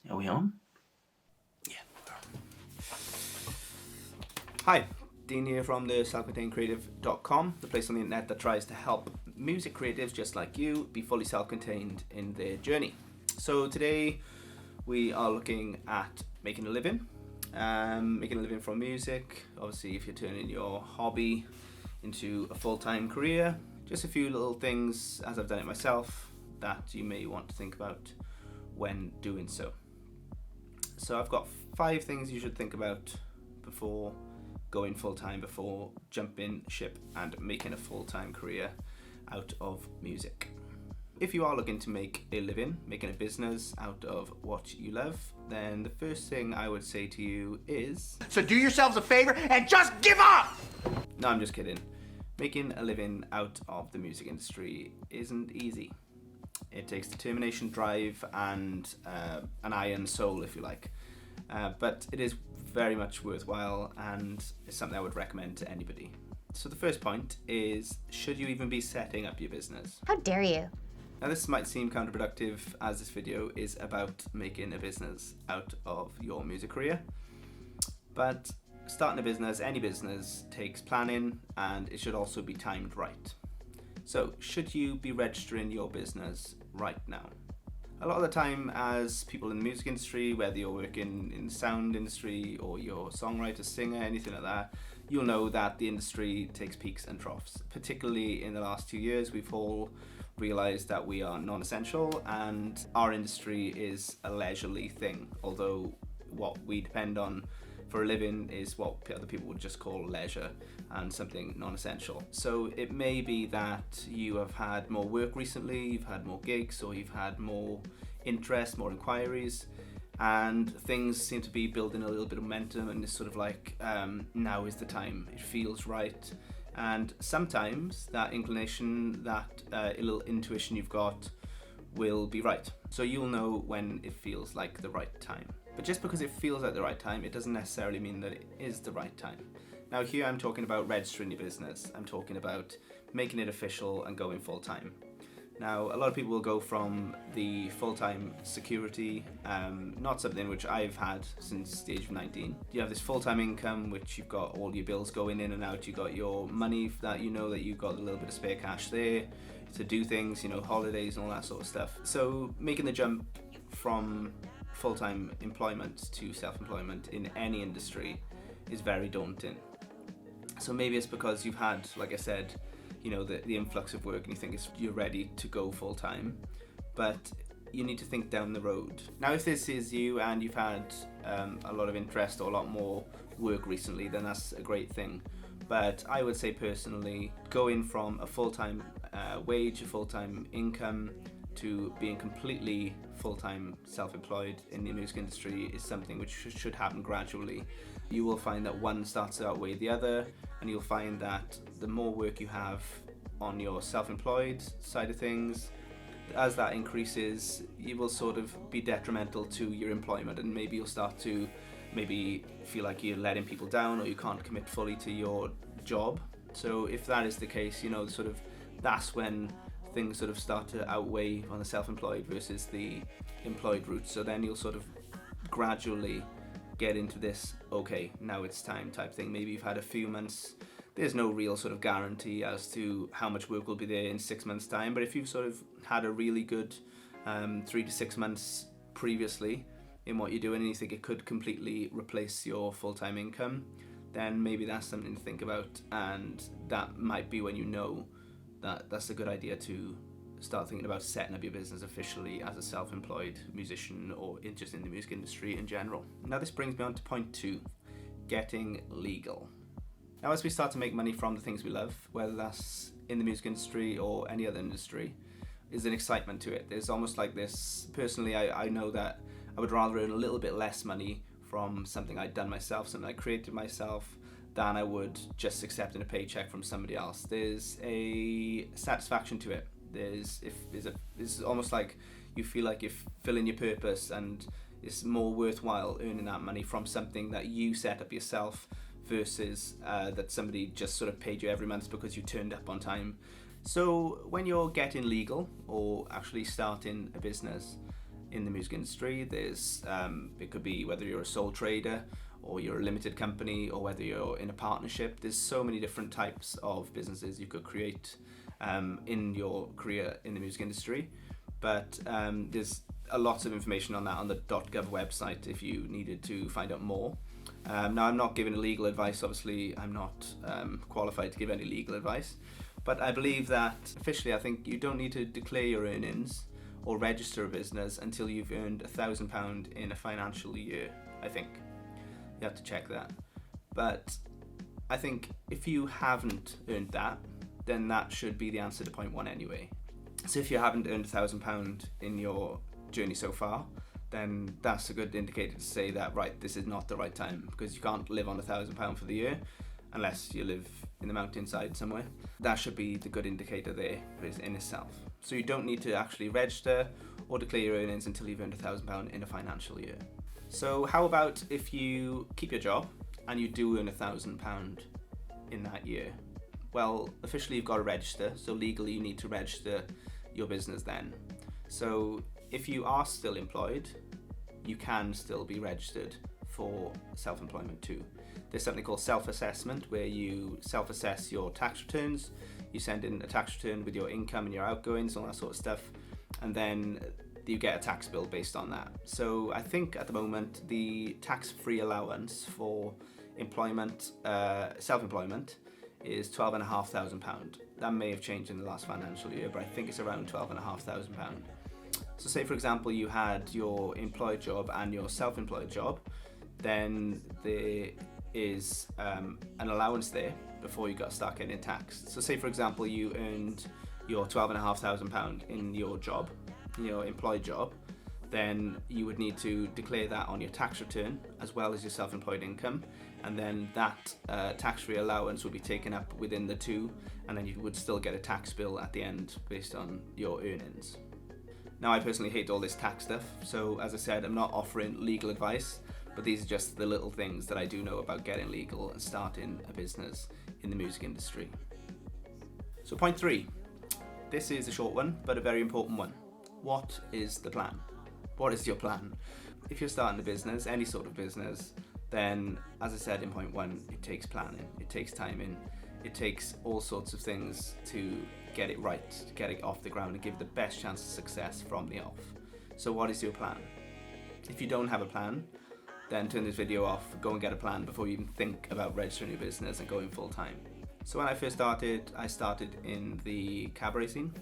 Are we on? Yeah. Hi, Dean here from the selfcontainedcreative.com, the place on the internet that tries to help music creatives just like you be fully self-contained in their journey. So today we are looking at making a living from music. Obviously, if you're turning your hobby into a full-time career, just a few little things, as I've done it myself, that you may want to think about when doing so. So I've got 5 things you should think about before going full-time, before jumping ship and making a full-time career out of music. If you are looking to make a living, making a business out of what you love, then the first thing I would say to you is... So do yourselves a favor and just give up! No, I'm just kidding. Making a living out of the music industry isn't easy. It takes determination, drive, and an iron soul, if you like. But it is very much worthwhile, and it's something I would recommend to anybody. So the first point is, should you even be setting up your business? How dare you? Now this might seem counterproductive, as this video is about making a business out of your music career. But starting a business, any business, takes planning, and it should also be timed right. So, should you be registering your business right now? A lot of the time, as people in the music industry, whether you're working in the sound industry or you're a songwriter, singer, anything like that, you'll know that the industry takes peaks and troughs. Particularly in the last 2 years, we've all realised that we are non-essential and our industry is a leisurely thing, although what we depend on for a living is what other people would just call leisure and something non-essential. So it may be that you have had more work recently, you've had more gigs, or you've had more interest, more inquiries, and things seem to be building a little bit of momentum, and it's sort of like, now is the time, it feels right. And sometimes that inclination, that little intuition you've got will be right. So you'll know when it feels like the right time. But just because it feels like the right time, it doesn't necessarily mean that it is the right time. Now here I'm talking about registering your business. I'm talking about making it official and going full-time. Now a lot of people will go from the full-time security, not something which I've had since the age of 19. You have this full-time income which you've got all your bills going in and out, you've got your money that you know that you've got a little bit of spare cash there to do things, you know, holidays and all that sort of stuff. So making the jump from full-time employment to self-employment in any industry is very daunting. So maybe it's because you've had, like I said, you know, the influx of work and you think you're ready to go full-time, but you need to think down the road. Now if this is you and you've had a lot of interest or a lot more work recently, then that's a great thing. But I would say personally, going from a full-time wage, a full-time income, to being completely full-time self-employed in the music industry is something which should happen gradually. You will find that one starts to outweigh the other, and you'll find that the more work you have on your self-employed side of things, as that increases, you will sort of be detrimental to your employment, and maybe you'll start to maybe feel like you're letting people down or you can't commit fully to your job. So if that is the case, you know, sort of that's when things sort of start to outweigh on the self-employed versus the employed route. So then you'll sort of gradually get into this, okay, now it's time type thing. Maybe you've had a few months, there's no real sort of guarantee as to how much work will be there in 6 months time, but if you've sort of had a really good 3 to 6 months previously in what you're doing and you think it could completely replace your full-time income, then maybe that's something to think about, and that might be when you know that's a good idea to start thinking about setting up your business officially as a self-employed musician or just in the music industry in general. Now this brings me on to point 2, getting legal. Now as we start to make money from the things we love, whether that's in the music industry or any other industry, there's an excitement to it. There's almost like this, personally I know that I would rather earn a little bit less money from something I'd done myself, something I created myself, than I would just accepting a paycheck from somebody else. There's a satisfaction to it. It's almost like you feel like you're fulfilling your purpose, and it's more worthwhile earning that money from something that you set up yourself versus that somebody just sort of paid you every month because you turned up on time. So when you're getting legal or actually starting a business, in the music industry. There's it could be whether you're a sole trader or you're a limited company or whether you're in a partnership. There's so many different types of businesses you could create in your career in the music industry. But there's a lot of information on that on the .gov website if you needed to find out more. Now, I'm not giving legal advice. Obviously, I'm not qualified to give any legal advice. But I believe that officially, I think you don't need to declare your earnings or register a business until you've earned £1,000 in a financial year, I think. You have to check that. But I think if you haven't earned that, then that should be the answer to point one anyway. So if you haven't earned £1,000 in your journey so far, then that's a good indicator to say that, right, this is not the right time, because you can't live on £1,000 for the year unless you live in the mountainside somewhere. That should be the good indicator there in itself. So you don't need to actually register or declare your earnings until you've earned £1,000 in a financial year. So how about if you keep your job and you do earn £1,000 in that year? Well, officially you've got to register, so legally you need to register your business then. So if you are still employed, you can still be registered for self-employment too. There's something called self-assessment, where you self-assess your tax returns. You send in a tax return with your income and your outgoings, all that sort of stuff, and then you get a tax bill based on that. So I think at the moment the tax-free allowance for employment, self-employment, is £12,500. That may have changed in the last financial year, but I think it's around £12,500. So say for example you had your employed job and your self-employed job, then there is an allowance there before you got to start getting taxed. So say for example you earned your £12,500 in your job, in your employed job, then you would need to declare that on your tax return as well as your self-employed income, and then that tax-free allowance would be taken up within the two, and then you would still get a tax bill at the end based on your earnings. Now, I personally hate all this tax stuff, so as I said, I'm not offering legal advice, but these are just the little things that I do know about getting legal and starting a business in the music industry. So point 3, this is a short one, but a very important one. What is the plan? What is your plan? If you're starting a business, any sort of business, then as I said in point 1, it takes planning, it takes timing, it takes all sorts of things to get it right, to get it off the ground and give the best chance of success from the off. So what is your plan? If you don't have a plan, then turn this video off, go and get a plan before you even think about registering your business and going full time. So when I first started, I started in the cabaret scene.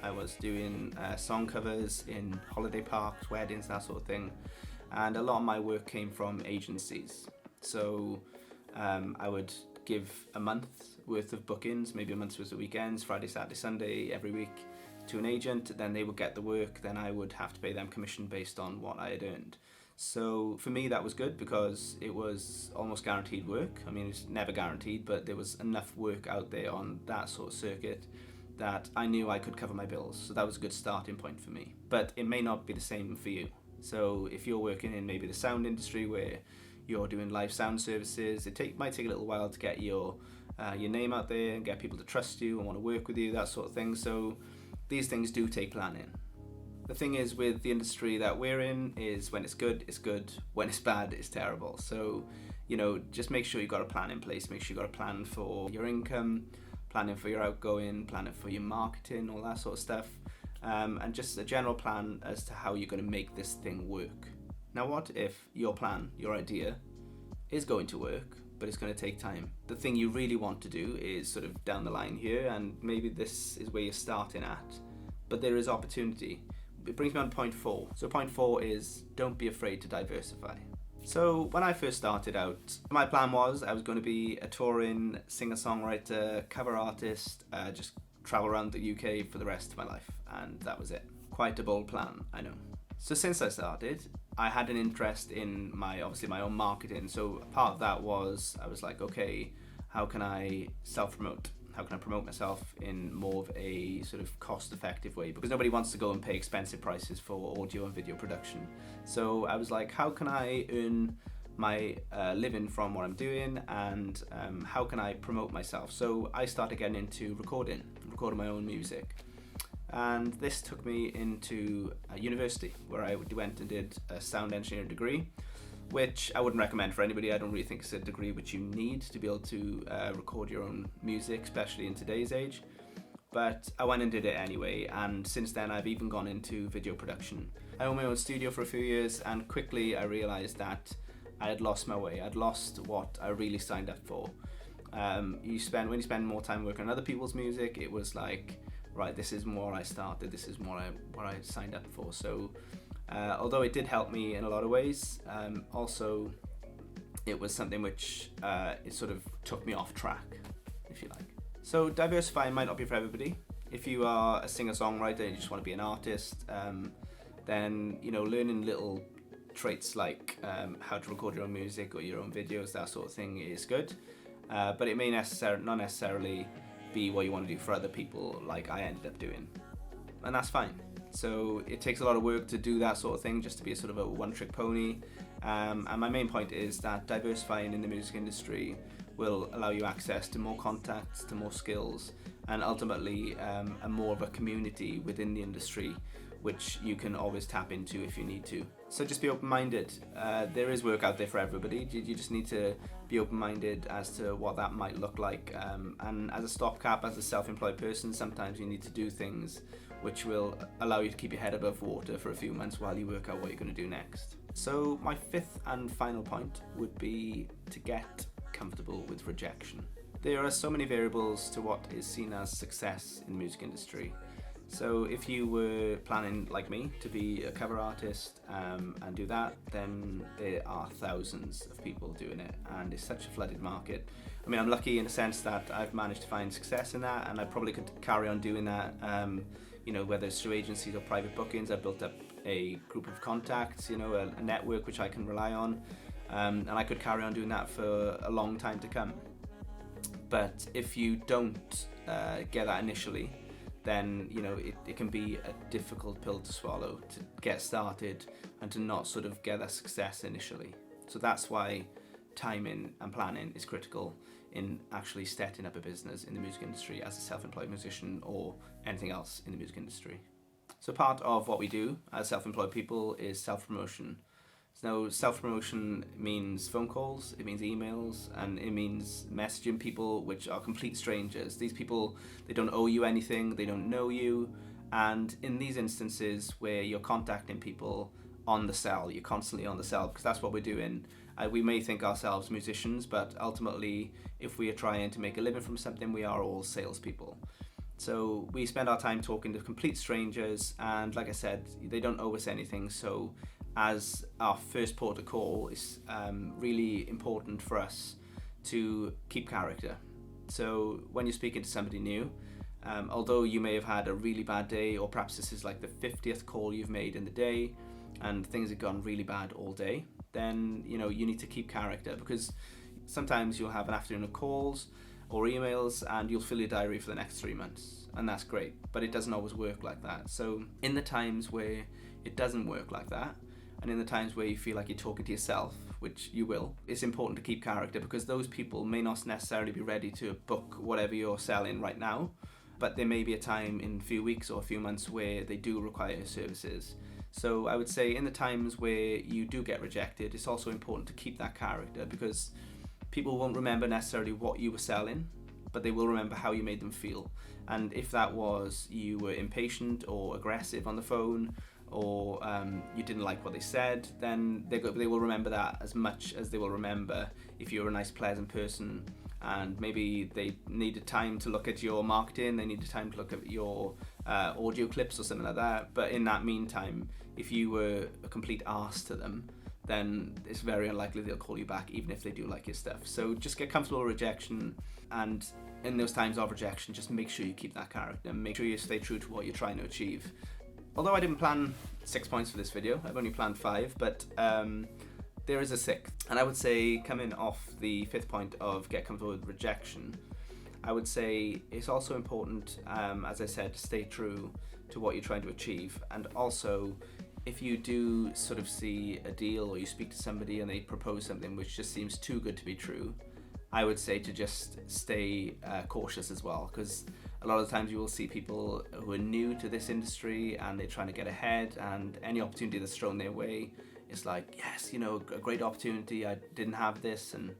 I was doing song covers in holiday parks, weddings, that sort of thing. And a lot of my work came from agencies. So I would give a month's worth of bookings, maybe a month's worth of weekends, Friday, Saturday, Sunday, every week, to an agent. Then they would get the work, then I would have to pay them commission based on what I had earned. So for me that was good because it was almost guaranteed work. I mean, it's never guaranteed, but there was enough work out there on that sort of circuit that I knew I could cover my bills. So that was a good starting point for me. But it may not be the same for you. So if you're working in maybe the sound industry where you're doing live sound services, might take a little while to get your name out there and get people to trust you and want to work with you, that sort of thing. So these things do take planning. The thing is with the industry that we're in is when it's good, it's good. When it's bad, it's terrible. So, just make sure you've got a plan in place. Make sure you've got a plan for your income, planning for your outgoing, planning for your marketing, all that sort of stuff. And just a general plan as to how you're going to make this thing work. Now, what if your plan, your idea, is going to work, but it's going to take time? The thing you really want to do is sort of down the line here, and maybe this is where you're starting at, but there is opportunity. It brings me on to point 4. So point 4 is don't be afraid to diversify. So when I first started out, my plan was I was going to be a touring singer-songwriter, cover artist, just travel around the UK for the rest of my life, and that was it. Quite a bold plan, I know. So since I started, I had an interest in my own marketing. So part of that was I was like, okay, how can I self-promote? How can I promote myself in more of a sort of cost-effective way? Because nobody wants to go and pay expensive prices for audio and video production. So I was like, how can I earn my living from what I'm doing, and how can I promote myself? So I started getting into recording my own music. And this took me into a university where I went and did a sound engineering degree, which I wouldn't recommend for anybody. I don't really think it's a degree which you need to be able to record your own music, especially in today's age. But I went and did it anyway, and since then I've even gone into video production. I owned my own studio for a few years, and quickly I realised that I had lost my way. I'd lost what I really signed up for. When you spend more time working on other people's music, it was like, right, this is more I started, this is more what I signed up for. So although it did help me in a lot of ways, also it was something which it sort of took me off track, if you like. So diversifying might not be for everybody. If you are a singer-songwriter and you just want to be an artist, then learning little traits like how to record your own music or your own videos, that sort of thing, is good. But it may not necessarily be what you want to do for other people, like I ended up doing, and that's fine. So it takes a lot of work to do that sort of thing, just to be a sort of a one-trick pony. And my main point is that diversifying in the music industry will allow you access to more contacts, to more skills, and ultimately a more of a community within the industry, which you can always tap into if you need to. So just be open-minded. There is work out there for everybody. You just need to be open-minded as to what that might look like. And as a stopgap, as a self-employed person, sometimes you need to do things which will allow you to keep your head above water for a few months while you work out what you're going to do next. So my fifth and final point would be to get comfortable with rejection. There are so many variables to what is seen as success in the music industry. So if you were planning, like me, to be a cover artist and do that, then there are thousands of people doing it, and it's such a flooded market. I mean, I'm lucky in a sense that I've managed to find success in that, and I probably could carry on doing that, whether it's through agencies or private bookings. I've built up a group of contacts, a network which I can rely on, and I could carry on doing that for a long time to come. But if you don't get that initially, then it can be a difficult pill to swallow to get started and to not sort of get that success initially. So that's why timing and planning is critical in actually setting up a business in the music industry as a self-employed musician or anything else in the music industry. So part of what we do as self-employed people is self-promotion. So self-promotion means phone calls, it means emails, and it means messaging people which are complete strangers. These people, they don't owe you anything, they don't know you, and in these instances where you're contacting people on the sell, you're constantly on the sell, because that's what we're doing. We may think ourselves musicians, but ultimately, if we are trying to make a living from something, we are all salespeople. So we spend our time talking to complete strangers, and like I said, they don't owe us anything, so as our first port of call, it's really important for us to keep character. So when you're speaking to somebody new, although you may have had a really bad day, or perhaps this is like the 50th call you've made in the day and things have gone really bad all day, then you need to keep character, because sometimes you'll have an afternoon of calls or emails and you'll fill your diary for the next 3 months, and that's great, but it doesn't always work like that. So in the times where it doesn't work like that, and in the times where you feel like you're talking to yourself, which you will, it's important to keep character, because those people may not necessarily be ready to book whatever you're selling right now, but there may be a time in a few weeks or a few months where they do require your services. So I would say in the times where you do get rejected, it's also important to keep that character, because people won't remember necessarily what you were selling, but they will remember how you made them feel. And if that was you were impatient or aggressive on the phone, or you didn't like what they said, then they will remember that as much as they will remember if you're a nice, pleasant person, and maybe they needed time to look at your marketing, they needed time to look at your audio clips or something like that. But in that meantime, if you were a complete arse to them, then it's very unlikely they'll call you back, even if they do like your stuff. So just get comfortable with rejection, and in those times of rejection, just make sure you keep that character and make sure you stay true to what you're trying to achieve. Although I didn't plan 6 points for this video, I've only planned 5, but there is a 6th. And I would say, coming off the 5th point of get comfortable with rejection, I would say it's also important, as I said, to stay true to what you're trying to achieve. And also, if you do sort of see a deal or you speak to somebody and they propose something which just seems too good to be true, I would say to just stay cautious as well, because A lot of the times you will see people who are new to this industry and they're trying to get ahead, and any opportunity that's thrown their way, it's like, yes, you know, a great opportunity, I didn't have this, and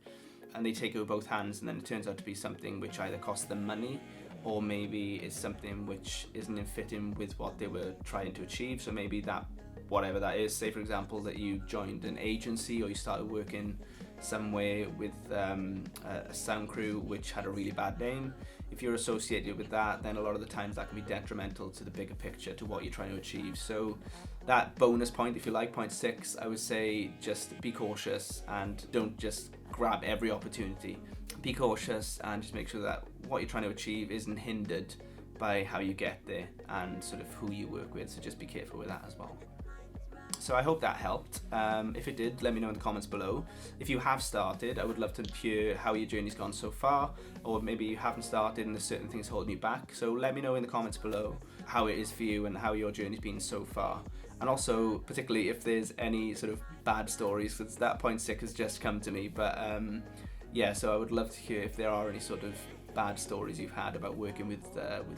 they take it with both hands, and then it turns out to be something which either costs them money or maybe is something which isn't in fitting with what they were trying to achieve. So maybe that, whatever that is, say for example that you joined an agency or you started working somewhere with a sound crew which had a really bad name. If you're associated with that, then a lot of the times that can be detrimental to the bigger picture, to what you're trying to achieve. So that bonus point, if you like, point 6, I would say just be cautious and don't just grab every opportunity. Be cautious and just make sure that what you're trying to achieve isn't hindered by how you get there and sort of who you work with. So just be careful with that as well. So I hope that helped. If it did, let me know in the comments below. If you have started, I would love to hear how your journey's gone so far, or maybe you haven't started and there's certain things holding you back. So let me know in the comments below how it is for you and how your journey's been so far. And also, particularly if there's any sort of bad stories, because that point 6 has just come to me. But yeah, so I would love to hear if there are any sort of bad stories you've had about working with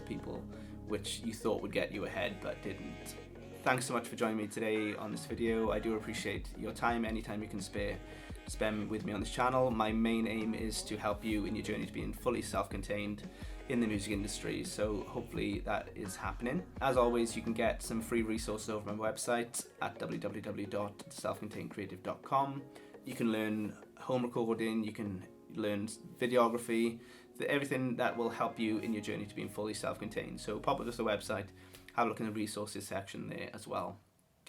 people which you thought would get you ahead but didn't. Thanks so much for joining me today on this video. I do appreciate your time, anytime you can spend with me on this channel. My main aim is to help you in your journey to being fully self-contained in the music industry, so hopefully that is happening. As always, you can get some free resources over my website at www.selfcontainedcreative.com. You can learn home recording, you can learn videography, everything that will help you in your journey to being fully self-contained. So pop up to the website, have a look in the resources section there as well.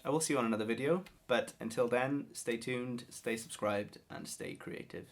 I will see you on another video, but until then, stay tuned, stay subscribed, and stay creative.